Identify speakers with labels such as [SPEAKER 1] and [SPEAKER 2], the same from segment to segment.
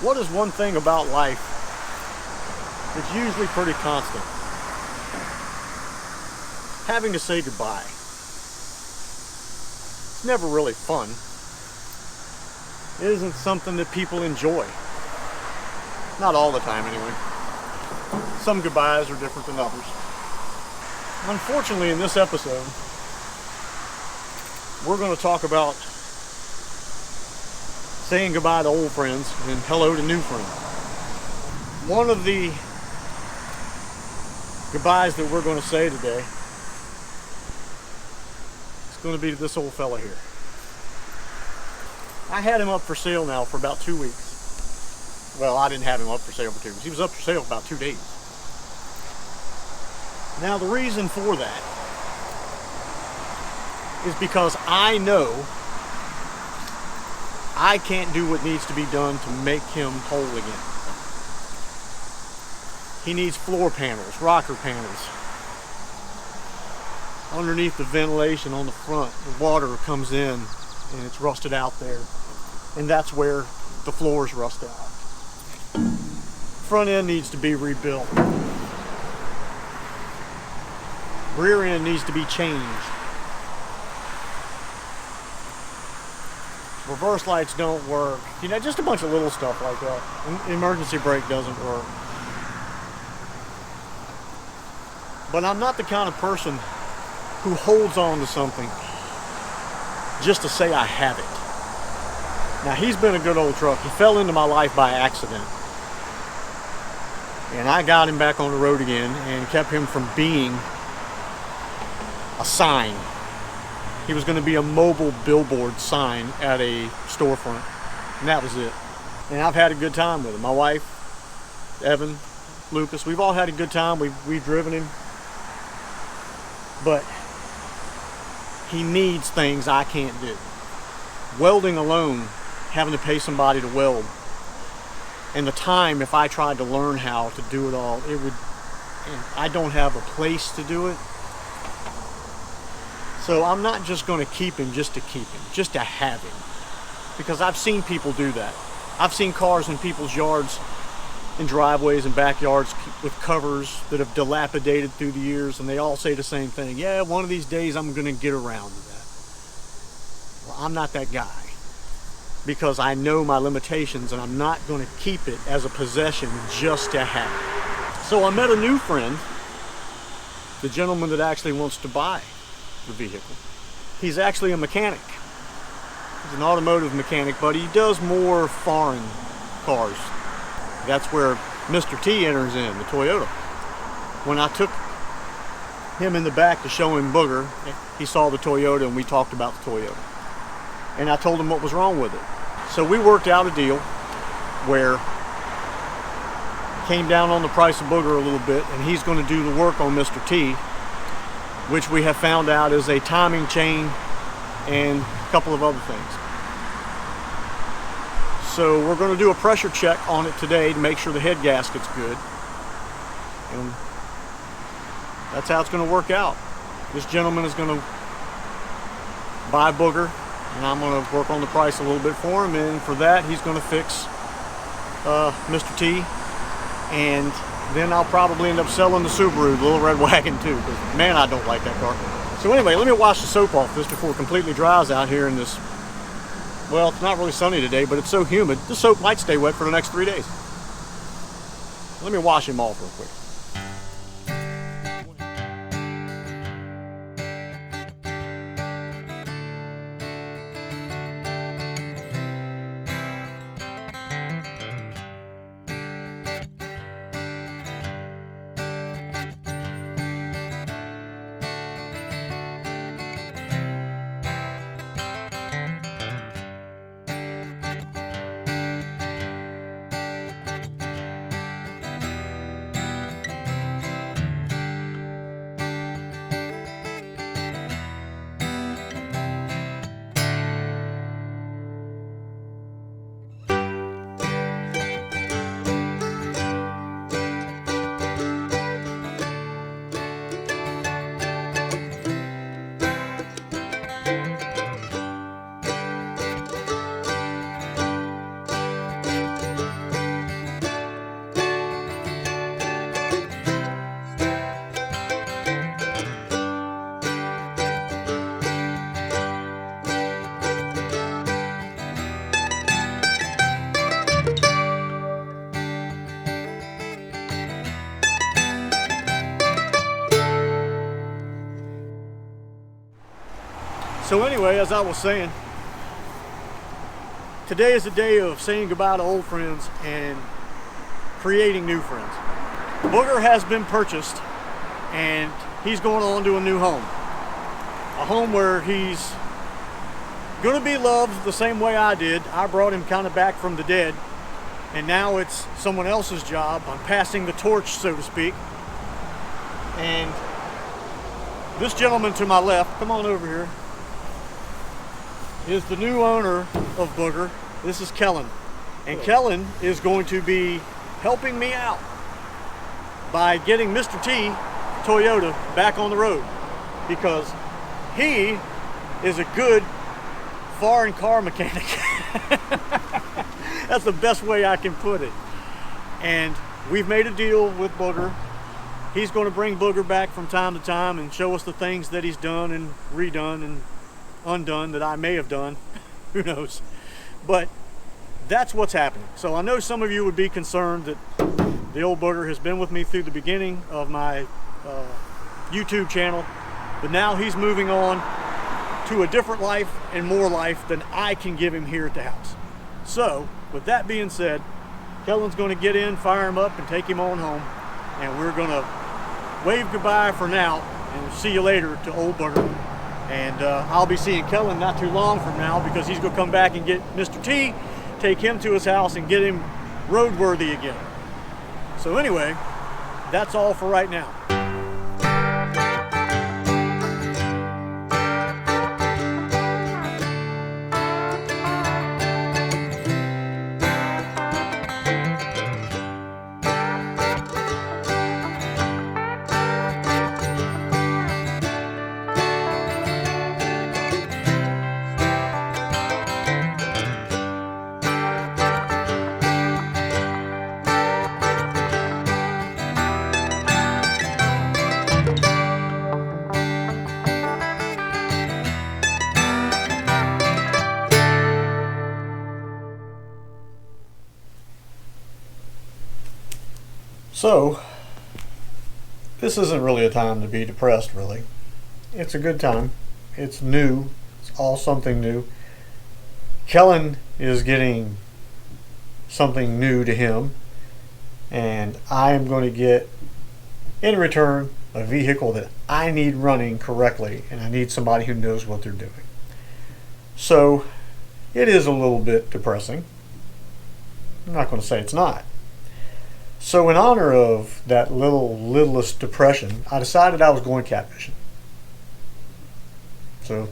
[SPEAKER 1] What is one thing about life that's usually pretty constant? Having to say goodbye. It's never really fun. It isn't something that people enjoy. Not all the time anyway. Some goodbyes are different than others. Unfortunately, in this episode, we're going to talk about saying goodbye to old friends and hello to new friends. One of the goodbyes that we're going to say today is going to be to this old fella here. I had him up for sale now for about 2 weeks. Well, I didn't have him up for sale for 2 weeks. He was up for sale for about 2 days. Now, the reason for that is because I know I can't do what needs to be done to make him whole again. He needs floor panels, rocker panels. Underneath the ventilation on the front, the water comes in and it's rusted out there. And that's where the floors rust out. Front end needs to be rebuilt. Rear end needs to be changed. Reverse lights don't work. You know, just a bunch of little stuff like that. Emergency brake doesn't work. But I'm not the kind of person who holds on to something just to say I have it. Now, he's been a good old truck. He fell into my life by accident. And I got him back on the road again and kept him from being a sign. He was going to be a mobile billboard sign at a storefront. And that was it. And I've had a good time with him. My wife, Evan, Lucas, we've all had a good time. We've driven him. But he needs things I can't do. Welding alone, having to pay somebody to weld, and the time if I tried to learn how to do it all, it would, and I don't have a place to do it. So I'm not just going to keep him just to keep him, just to have him. Because I've seen people do that. I've seen cars in people's yards, in driveways and backyards with covers that have dilapidated through the years, and they all say the same thing. Yeah, one of these days I'm going to get around to that. Well, I'm not that guy. Because I know my limitations, and I'm not going to keep it as a possession just to have it. So I met a new friend, the gentleman that actually wants to buy the vehicle. He's actually a mechanic. He's an automotive mechanic, but he does more foreign cars. That's where Mr. T enters in, the Toyota. When I took him in the back to show him Booger, he saw the Toyota and we talked about the Toyota. And I told him what was wrong with it. So we worked out a deal where came down on the price of Booger a little bit, and he's going to do the work on Mr. T, which we have found out is a timing chain and a couple of other things. So we're going to do a pressure check on it today to make sure the head gasket's good. And that's how it's going to work out. This gentleman is going to buy Booger, and I'm going to work on the price a little bit for him, and for that he's going to fix Mr. T, and then I'll probably end up selling the Subaru, the little red wagon too, because man, I don't like that car. So anyway, let me wash the soap off this before it completely dries out here in this, well, it's not really sunny today, but it's so humid, the soap might stay wet for the next 3 days. Let me wash him off real quick. So anyway, as I was saying, today is a day of saying goodbye to old friends and creating new friends. Booger has been purchased and he's going on to a new home. A home where he's going to be loved the same way I did. I brought him kind of back from the dead, and now it's someone else's job. I'm passing the torch, so to speak. And this gentleman to my left, come on over here, is the new owner of Booger. This is Kellen. And Kellen is going to be helping me out by getting Mr. T Toyota back on the road, because he is a good foreign car mechanic. That's the best way I can put it. And we've made a deal with Booger. He's going to bring Booger back from time to time and show us the things that he's done and redone and undone that I may have done. Who knows? But that's what's happening. So I know some of you would be concerned that the old Booger has been with me through the beginning of my YouTube channel, but now he's moving on to a different life and more life than I can give him here at the house. So with that being said, Kellen's going to get in, fire him up, and take him on home, and we're going to wave goodbye for now and see you later to old Booger. And I'll be seeing Kellen not too long from now, because he's going to come back and get Mr. T, take him to his house and get him roadworthy again. So anyway, that's all for right now. So, this isn't really a time to be depressed, really. It's a good time. It's new. It's all something new. Kellen is getting something new to him, and I am going to get, in return, a vehicle that I need running correctly, and I need somebody who knows what they're doing. So, it is a little bit depressing. I'm not going to say it's not. So in honor of that littlest depression, I decided I was going catfishing. So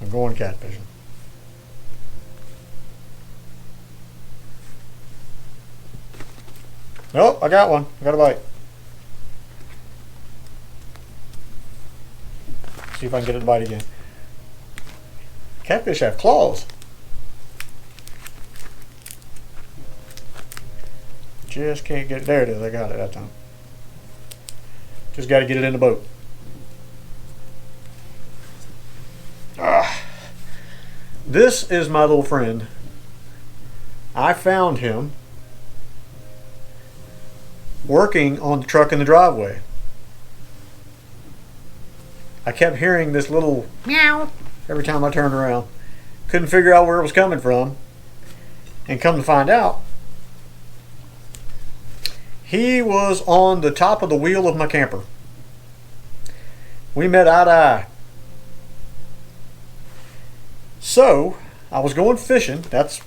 [SPEAKER 1] I'm going catfishing. Oh, I got one. I got a bite. See if I can get it to bite again. Catfish have claws. Just can't get it. There it is. I got it that time. Just got to get it in the boat. This is my little friend. I found him working on the truck in the driveway. I kept hearing this little meow every time I turned around. Couldn't figure out where it was coming from. And come to find out, he was on the top of the wheel of my camper. We met eye to eye. So, I was going fishing. That's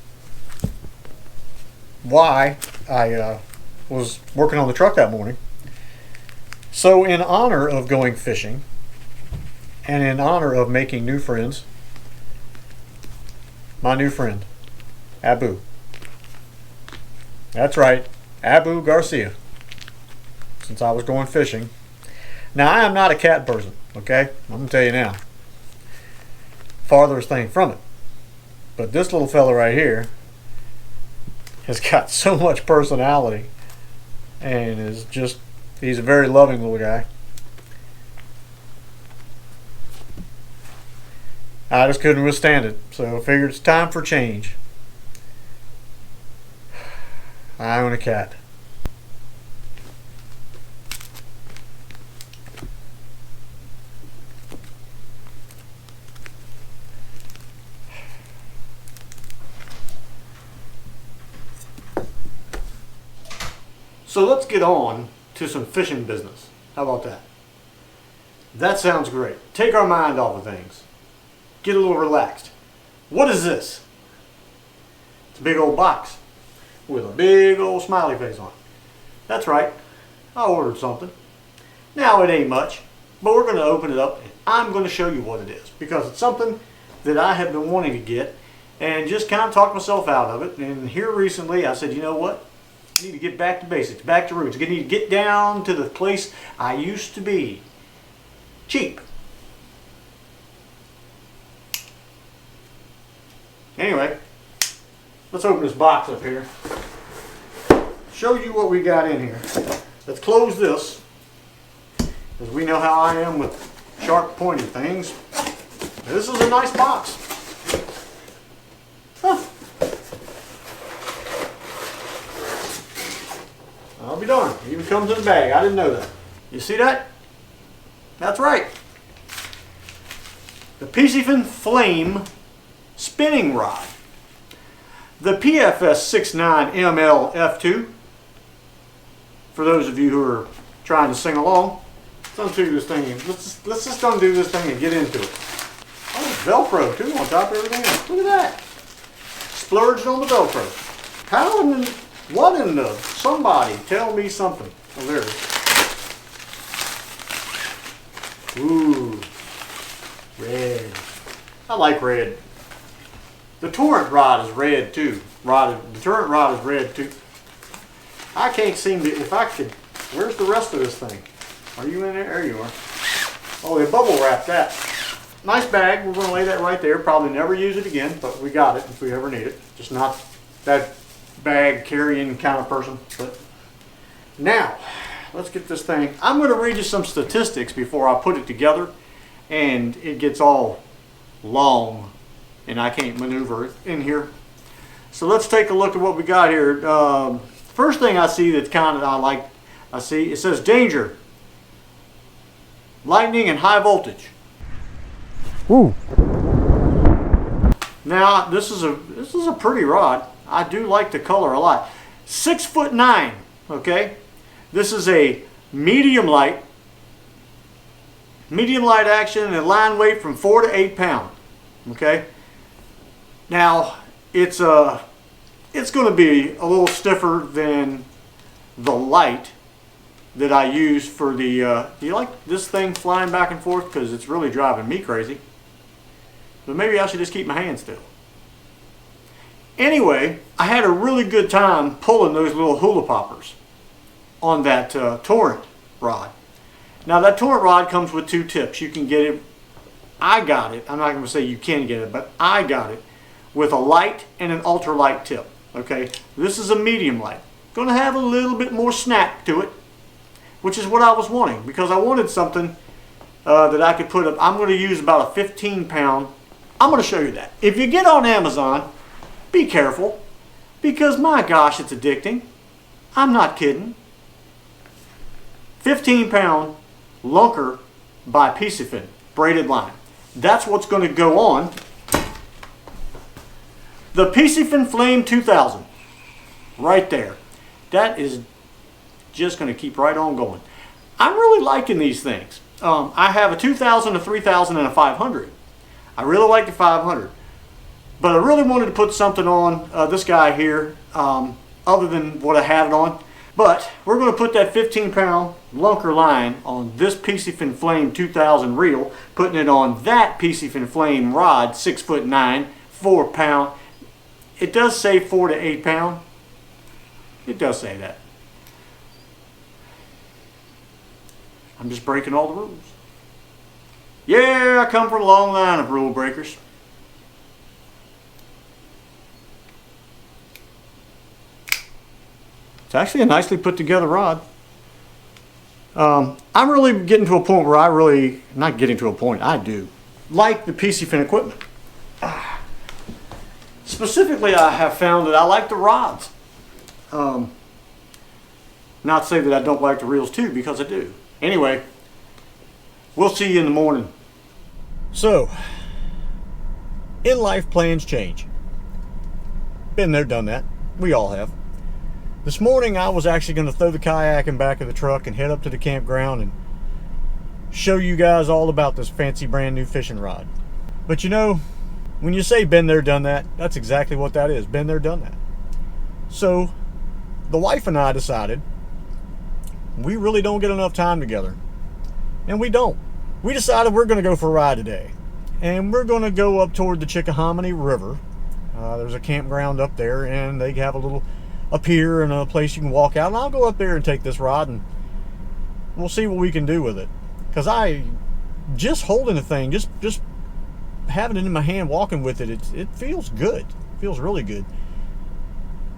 [SPEAKER 1] why I was working on the truck that morning. So, in honor of going fishing, and in honor of making new friends, my new friend, Abu. That's right. Abu Garcia, since I was going fishing. Now, I am not a cat person, okay? I'm going to tell you now. Farthest thing from it. But this little fella right here has got so much personality, and is just, he's a very loving little guy. I just couldn't withstand it, so I figured it's time for change. I own a cat. So let's get on to some fishing business. How about that? That sounds great. Take our mind off of things. Get a little relaxed. What is this? It's a big old box with a big old smiley face on it. That's right. I ordered something. Now it ain't much, but we're going to open it up and I'm going to show you what it is because it's something that I have been wanting to get and just kind of talk myself out of it. And here recently I said, you know what? I need to get back to basics, back to roots. I need to get down to the place I used to be. Cheap. Anyway, let's open this box up here. Show you what we got in here. Let's close this, because we know how I am with sharp pointy things. This is a nice box. Huh. I'll be darned. It even comes in a bag. I didn't know that. You see that? That's right. The Piscifun Flame spinning rod. The PFS 69ML F2. For those of you who are trying to sing along, let's undo this thing. Let's just undo this thing and get into it. Oh, Velcro too on top of everything else. Look at that. Splurged on the Velcro. How in the, what in the, somebody tell me something. Oh, there it is. Ooh, red. I like red. The torrent rod is red too. The torrent rod is red too. I can't seem to, if I could, where's the rest of this thing? Are you in there? There you are. Oh, they bubble wrapped that. Nice bag. We're going to lay that right there. Probably never use it again, but we got it if we ever need it. Just not that bag carrying kind of person. But now, let's get this thing. I'm going to read you some statistics before I put it together, and it gets all long, and I can't maneuver it in here. So let's take a look at what we got here. First thing I see that's kind of I see it says danger, lightning and high voltage. Woo. Now this is a pretty rod. I do like the color a lot. 6'9". Okay. This is a medium light action and a line weight from 4 to 8 pounds. Okay. Now it's going to be a little stiffer than the light that I use for the. Do you like this thing flying back and forth? Because it's really driving me crazy. But maybe I should just keep my hand still. Anyway, I had a really good time pulling those little hula poppers on that torrent rod. Now that torrent rod comes with 2 tips. You can get it, I got it, I'm not going to say you can get it, but I got it with a light and an ultralight tip. Okay, this is a medium light. Going to have a little bit more snap to it, which is what I was wanting, because I wanted something that I could put up. I'm going to use about a 15 pound. I'm going to show you that. If you get on Amazon, be careful, because my gosh, it's addicting. I'm not kidding. 15 pound Lunker by Piscifun braided line. That's what's going to go on the Piscifun Flame 2000 right there. That is just going to keep right on going. I'm really liking these things. I have a 2000, a 3000, and a 500. I really like the 500, but I really wanted to put something on this guy here other than what I had it on. But we're going to put that 15 pound Lunker line on this Piscifun Flame 2000 reel, putting it on that Piscifun Flame rod, 6'9", 4 pound. It does say 4 to 8 pound. It does say that. I'm just breaking all the rules. Yeah, I come from a long line of rule breakers. It's actually a nicely put together rod. I'm really getting to a point where not getting to a point, I do like the Piscifun equipment. Specifically, I have found that I like the rods. Not to say that I don't like the reels too, because I do. Anyway, we'll see you in the morning. So, in life, plans change. Been there, done that. We all have. This morning I was actually going to throw the kayak in back of the truck and head up to the campground and show you guys all about this fancy brand new fishing rod. But you know, when you say been there, done that, that's exactly what that is. Been there, done that. So the wife and I decided we really don't get enough time together. And we don't. We decided we're going to go for a ride today. And we're going to go up toward the Chickahominy River. There's a campground up there, and they have a pier and a place you can walk out. And I'll go up there and take this rod, and we'll see what we can do with it. Because just holding the thing, just having it in my hand, walking with it, it feels good. It feels really good.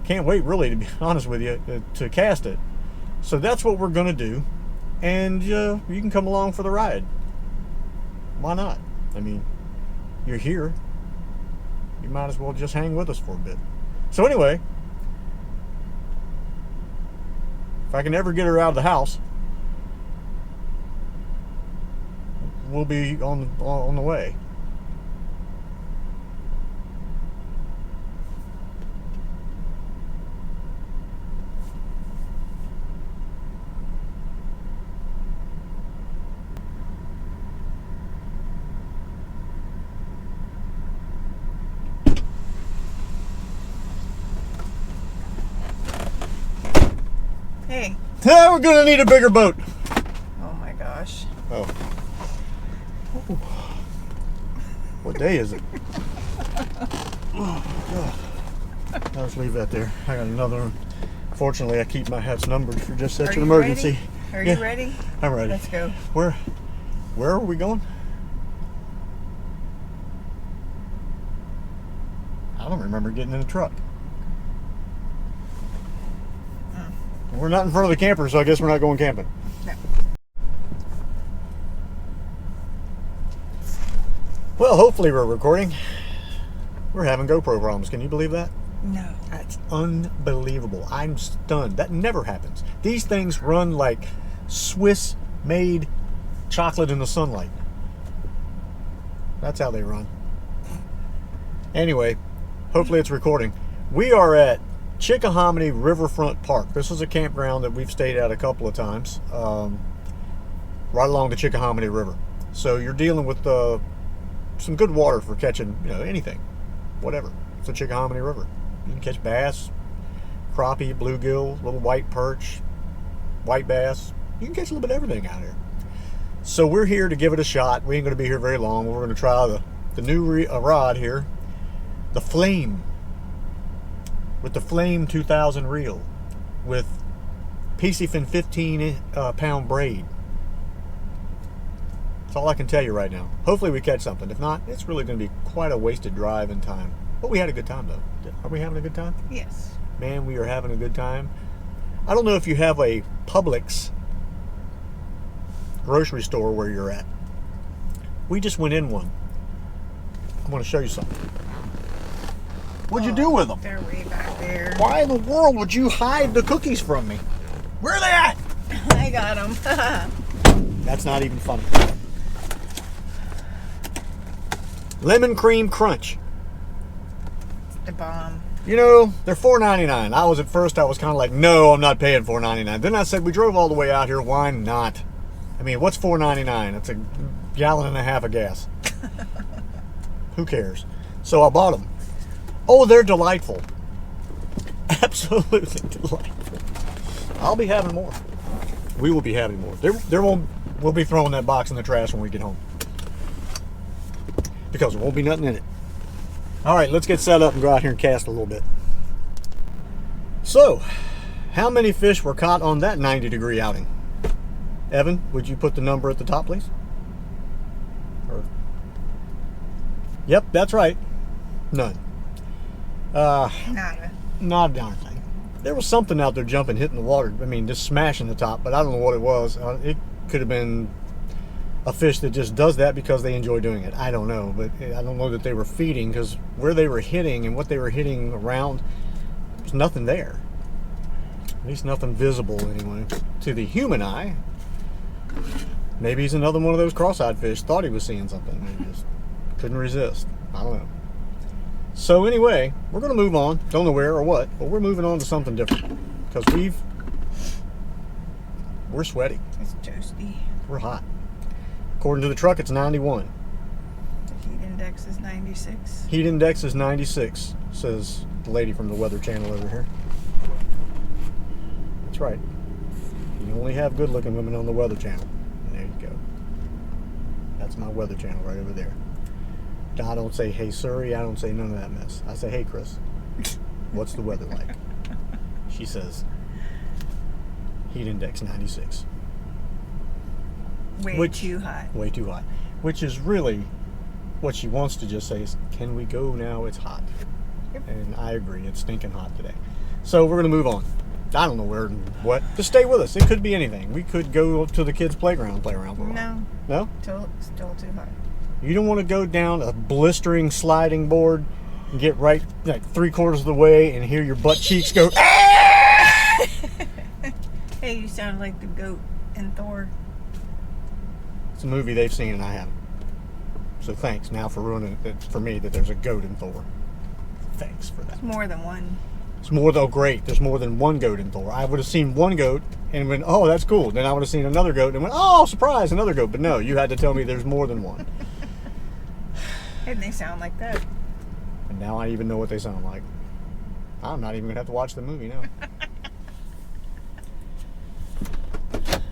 [SPEAKER 1] Can't wait, really, to be honest with you, to cast it. So that's what we're going to do. And you can come along for the ride. Why not? I mean, you're here. You might as well just hang with us for a bit. So anyway, if I can ever get her out of the house, we'll be on the way.
[SPEAKER 2] Hey.
[SPEAKER 1] We're gonna need a bigger boat.
[SPEAKER 2] Oh my gosh.
[SPEAKER 1] Oh. Ooh. What day is it? Oh, God. I'll just leave that there. I got another one. Fortunately, I keep my hats numbered for just such an emergency.
[SPEAKER 2] Ready? Are you ready?
[SPEAKER 1] I'm ready.
[SPEAKER 2] Let's go.
[SPEAKER 1] Where are we going? I don't remember getting in the truck. We're not in front of the camper, so I guess we're not going camping.
[SPEAKER 2] No.
[SPEAKER 1] Well, hopefully we're recording. We're having GoPro problems. Can you believe that?
[SPEAKER 2] No.
[SPEAKER 1] That's unbelievable. I'm stunned. That never happens. These things run like Swiss-made chocolate in the sunlight. That's how they run. Anyway, hopefully it's recording. We are at Chickahominy Riverfront Park. This is a campground that we've stayed at a couple of times, right along the Chickahominy River. So you're dealing with some good water for catching, anything, whatever. It's the Chickahominy River. You can catch bass, crappie, bluegill, little white perch, white bass. You can catch a little bit of everything out here. So we're here to give it a shot. We ain't going to be here very long. We're going to try the new rod here, the Flame. With the Flame 2000 reel with Piscifun 15-pound braid. That's all I can tell you right now. Hopefully we catch something. If not, it's really going to be quite a wasted drive in time. But we had a good time, though. Are we having a good time?
[SPEAKER 2] Yes.
[SPEAKER 1] Man, we are having a good time. I don't know if you have a Publix grocery store where you're at. We just went in one. I want to show you something. What'd you do with them?
[SPEAKER 2] They're way back there.
[SPEAKER 1] Why in the world would you hide the cookies from me? Where are they at?
[SPEAKER 2] I got them.
[SPEAKER 1] That's not even funny. Lemon Cream Crunch.
[SPEAKER 2] The bomb.
[SPEAKER 1] You know, they're $4.99. At first I was kind of like, no, I'm not paying $4.99. Then I said, we drove all the way out here. Why not? I mean, what's $4.99? It's a gallon and a half of gas. Who cares? So I bought them. Oh, they're delightful. Absolutely delightful. I'll be having more. We will be having more. We'll be throwing that box in the trash when we get home. Because there won't be nothing in it. All right, let's get set up and go out here and cast a little bit. So, how many fish were caught on that 90-degree outing? Evan, would you put the number at the top, please? Yep, that's right. None.
[SPEAKER 2] Nada.
[SPEAKER 1] Not a darn thing. There was something out there jumping, hitting the water. I mean, just smashing the top, but I don't know what it was. It could have been a fish that just does that because they enjoy doing it. I don't know, but I don't know that they were feeding, because where they were hitting and what they were hitting around, there's nothing there. At least nothing visible anyway to the human eye. Maybe he's another one of those cross-eyed fish. Thought he was seeing something. He just couldn't resist. I don't know. So anyway, we're going to move on. Don't know where or what, but we're moving on to something different. because we're sweaty.
[SPEAKER 2] It's toasty.
[SPEAKER 1] We're hot. According to the truck, it's 91.
[SPEAKER 2] The heat index is 96.
[SPEAKER 1] Heat index is 96, says the lady from the Weather Channel over here. That's right. You only have good-looking women on the Weather Channel. And there you go. That's my Weather Channel right over there. I don't say, hey, Surrey. I don't say none of that mess. I say, hey, Chris, what's the weather like? She says, heat index 96.
[SPEAKER 2] Way too hot.
[SPEAKER 1] Way too hot. Which is really what she wants to just say is, can we go now? It's hot.
[SPEAKER 2] Yep.
[SPEAKER 1] And I agree. It's stinking hot today. So we're going to move on. I don't know where and what. Just stay with us. It could be anything. We could go to the kids' playground and play around for a while.
[SPEAKER 2] No.
[SPEAKER 1] No?
[SPEAKER 2] Still too hot.
[SPEAKER 1] You don't want to go down a blistering sliding board and get right like 3/4 of the way and hear your butt cheeks go, ah!
[SPEAKER 2] Hey, you sound like the goat in Thor.
[SPEAKER 1] It's a movie they've seen and I haven't. So thanks now for ruining it for me that there's a goat in Thor. Thanks for that.
[SPEAKER 2] It's more than one.
[SPEAKER 1] It's more though great. There's more than one goat in Thor. I would have seen one goat and went, oh, that's cool. Then I would have seen another goat and went, oh, surprise, another goat. But no, you had to tell me there's more than one.
[SPEAKER 2] And they sound like that.
[SPEAKER 1] And now I even know what they sound like. I'm not even going to have to watch the movie now.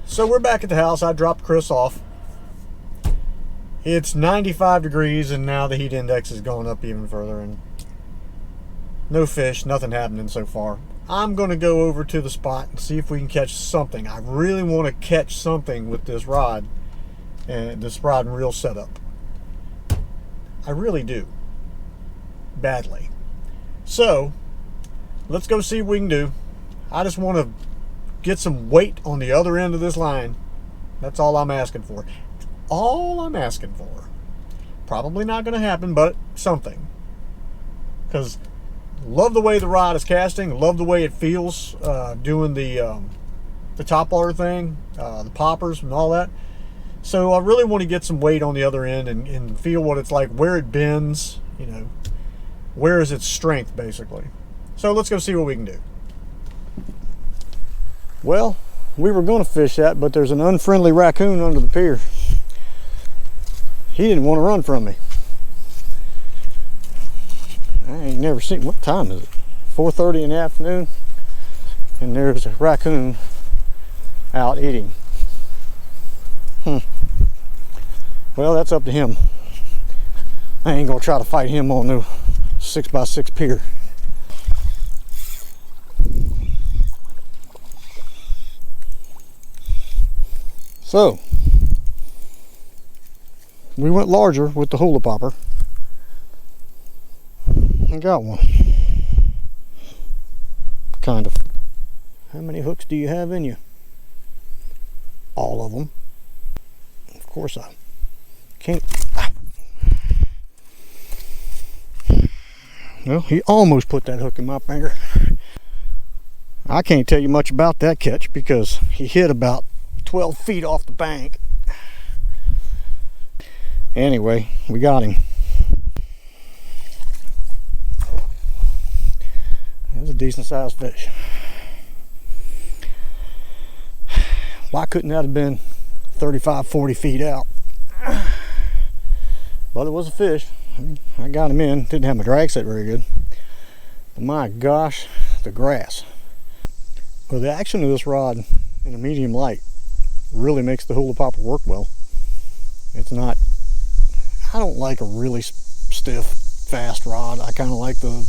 [SPEAKER 1] So we're back at the house. I dropped Chris off. It's 95 degrees and now the heat index has gone up even further. And no fish, nothing happening so far. I'm going to go over to the spot and see if we can catch something. I really want to catch something with this rod and this rod and reel setup. I really do. Badly. So, let's go see what we can do. I just want to get some weight on the other end of this line. That's all I'm asking for. All I'm asking for. Probably not going to happen, but something. Because love the way the rod is casting. Love the way it feels doing the top water thing, the poppers and all that. So I really want to get some weight on the other end and feel what it's like, where it bends, you know, where is its strength, basically. So let's go see what we can do. Well, we were going to fish that, but there's an unfriendly raccoon under the pier. He didn't want to run from me. I ain't never seen, what time is it? 4:30 in the afternoon, and there's a raccoon out eating. Well, that's up to him. I ain't gonna try to fight him on no 6x6 pier. So, we went larger with the hula popper. I got one. Kind of. How many hooks do you have in you? All of them. Of course I can't. Well, he almost put that hook in my finger. I can't tell you much about that catch because he hit about 12 feet off the bank. Anyway, we got him. That's a decent sized fish. Why couldn't that have been 35, 40 feet out? But it was a fish. I got him in. Didn't have my drag set very good. But my gosh, the grass. Well, the action of this rod in a medium light really makes the hula popper work well. It's not, I don't like a really stiff, fast rod. I kind of like the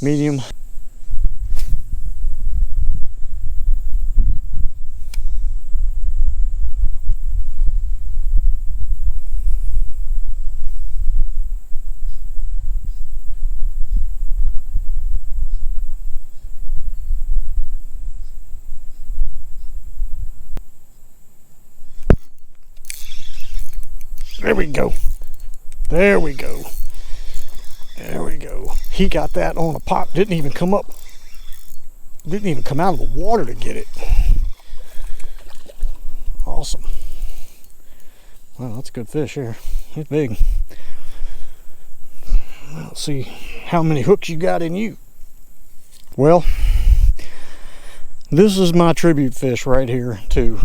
[SPEAKER 1] medium. There we go. There we go. There we go. He got that on a pop. Didn't even come up. Didn't even come out of the water to get it. Awesome. Well, that's a good fish here. He's big. Let's see how many hooks you got in you. Well, This is my tribute fish right here to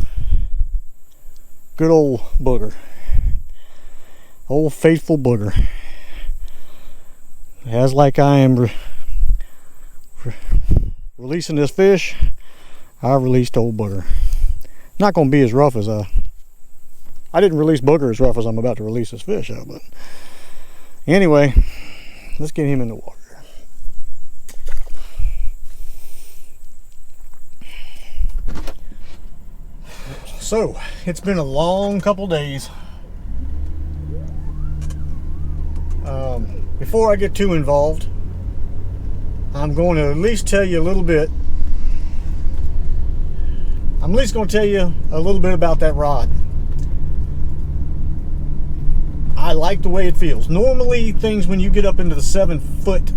[SPEAKER 1] good old Booger. Old faithful Booger. As like I am releasing this fish, I released old Booger. Not going to be as rough as I didn't release Booger as rough as I'm about to release this fish though, but anyway, let's get him in the water. So, it's been a long couple days. Before I get too involved, I'm going to at least tell you a little bit. I'm at least going to tell you a little bit about that rod. I like the way it feels. Normally, things when you get up into the 7-foot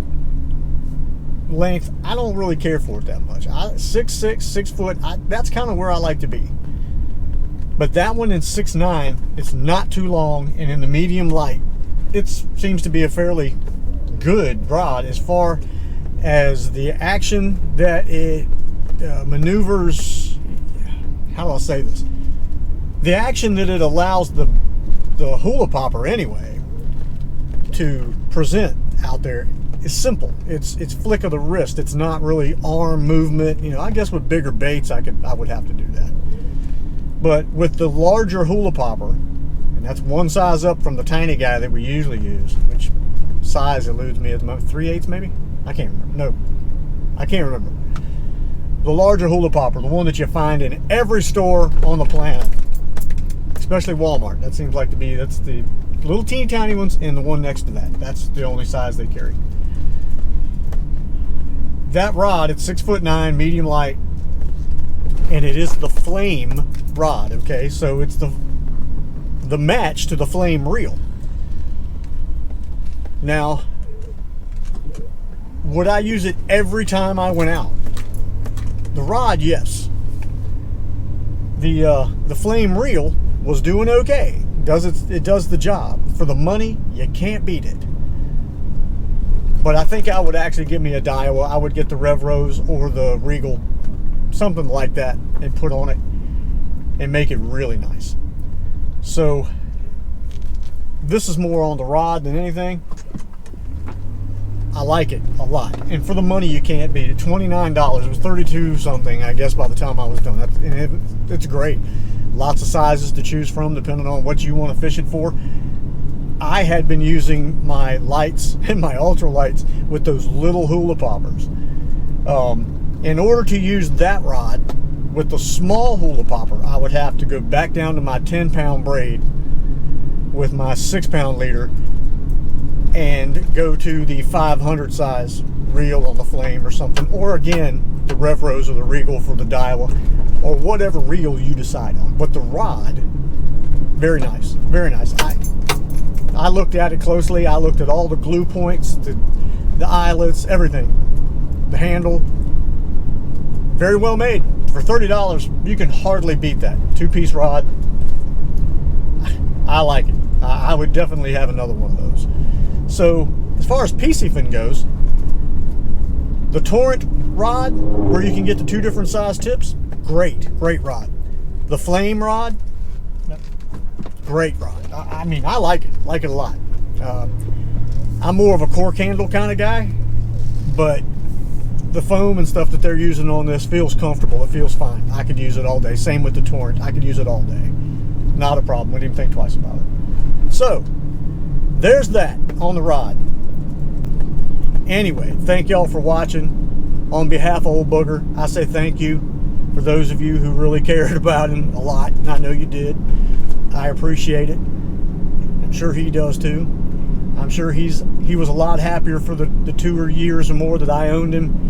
[SPEAKER 1] length, I don't really care for it that much. 6'6", 6 foot, that's kind of where I like to be. But that one in 6'9", it's not too long, and in the medium light, it seems to be a fairly good rod as far as the action that it maneuvers. How do I say this? The action that it allows the hula popper anyway to present out there is simple. It's flick of the wrist. It's not really arm movement. You know, I guess with bigger baits I would have to do that. But with the larger hula popper, and that's one size up from the tiny guy that we usually use, which size eludes me at the moment, 3/8 maybe? I can't remember. No, I can't remember. The larger hula popper, the one that you find in every store on the planet, especially Walmart. That seems like to be, that's the little teeny tiny ones and the one next to that. That's the only size they carry. That rod, it's 6'9", medium light, and it is the Flame rod, okay? So it's the match to the Flame reel. Now, would I use it every time I went out? The rod, yes. The Flame reel was doing okay. It does the job. For the money, you can't beat it. But I think I would actually get me a Daiwa. I would get the Rev Rose or the Regal, something like that, and put on it and make it really nice. So this is more on the rod than anything. I like it a lot, and for the money you can't beat it. $29. It was 32 something, I guess, by the time I was done. It's great. Lots of sizes to choose from depending on what you want to fish it for. I had been using my lights and my ultralights with those little hula poppers. In order to use that rod with the small hula popper, I would have to go back down to my 10-pound braid with my 6-pound leader and go to the 500 size reel on the Flame or something, or again the Rev Rose or the Regal for the Daiwa, or whatever reel you decide on. But the rod, very nice, very nice. I looked at it closely. I looked at all the glue points, the eyelets, everything, the handle. Very well made. For $30, you can hardly beat that. 2-piece rod. I like it. I would definitely have another one of those. So, as far as Piscifun goes, the Torrent rod, where you can get the 2 different size tips, great rod. The Flame rod, great rod. I mean, I like it a lot. I'm more of a cork handle kind of guy, but the foam and stuff that they're using on this feels comfortable. It feels fine. I could use it all day. Same with the Torrent. I could use it all day. Not a problem. Wouldn't even think twice about it. So, there's that on the rod. Anyway, thank y'all for watching. On behalf of old Booger, I say thank you for those of you who really cared about him a lot, and I know you did. I appreciate it. I'm sure he does too. I'm sure he was a lot happier for the 2 years or more that I owned him,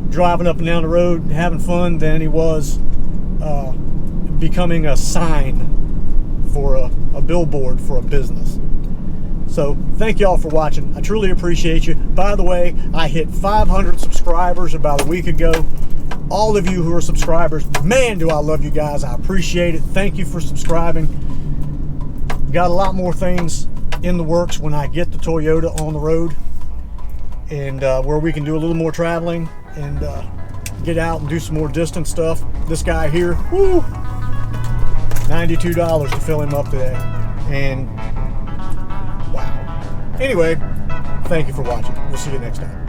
[SPEAKER 1] driving up and down the road, having fun, than he was becoming a sign for a billboard for a business. So thank y'all for watching. I truly appreciate you. By the way, I hit 500 subscribers about a week ago. All of you who are subscribers, man, do I love you guys. I appreciate it. Thank you for subscribing. Got a lot more things in the works when I get the Toyota on the road, and where we can do a little more traveling and get out and do some more distance stuff. This guy here, woo, $92 to fill him up today. And wow. Anyway, thank you for watching. We'll see you next time.